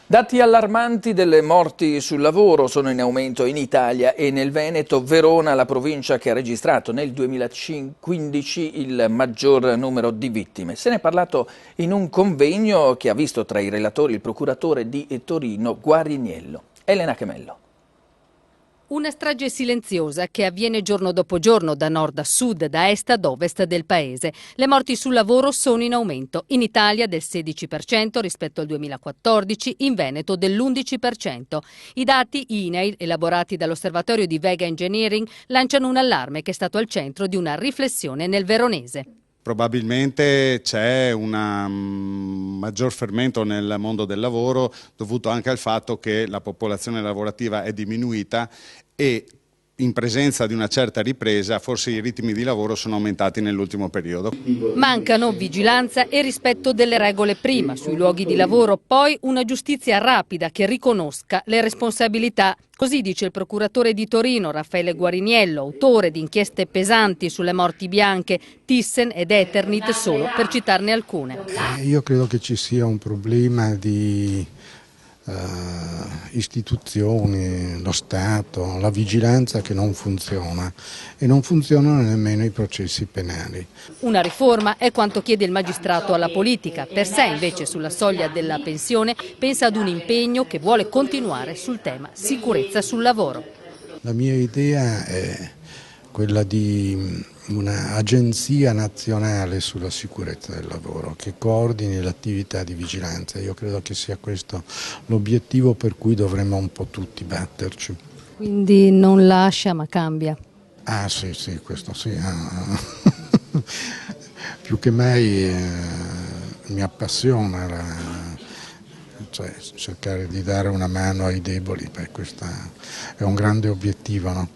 Dati allarmanti delle morti sul lavoro sono in aumento in Italia e nel Veneto. Verona, la provincia che ha registrato nel 2015 il maggior numero di vittime. Se ne è parlato in un convegno che ha visto tra i relatori il procuratore di Torino Guariniello. Elena Chemello. Una strage silenziosa che avviene giorno dopo giorno da nord a sud, da est ad ovest del paese. Le morti sul lavoro sono in aumento. In Italia del 16% rispetto al 2014, in Veneto dell'11%. I dati INAIL, elaborati dall'osservatorio di Vega Engineering, lanciano un allarme che è stato al centro di una riflessione nel veronese. Probabilmente c'è un maggior fermento nel mondo del lavoro dovuto anche al fatto che la popolazione lavorativa è diminuita e in presenza di una certa ripresa forse i ritmi di lavoro sono aumentati nell'ultimo periodo. Mancano vigilanza e rispetto delle regole prima sui luoghi di lavoro, poi una giustizia rapida che riconosca le responsabilità. Così dice il procuratore di Torino Raffaele Guariniello, autore di inchieste pesanti sulle morti bianche, Thyssen ed Eternit, solo per citarne alcune. Io credo che ci sia un problema di istituzioni, lo Stato, la vigilanza che non funziona e non funzionano nemmeno i processi penali. Una riforma è quanto chiede il magistrato alla politica. Per sé invece sulla soglia della pensione pensa ad un impegno che vuole continuare sul tema sicurezza sul lavoro. La mia idea è quella di un'agenzia nazionale sulla sicurezza del lavoro che coordini l'attività di vigilanza. Io credo che sia questo l'obiettivo per cui dovremmo un po' tutti batterci. Quindi non lascia ma cambia. Ah sì, questo sì. Più che mai mi appassiona cercare di dare una mano ai deboli, questo è un grande obiettivo, no?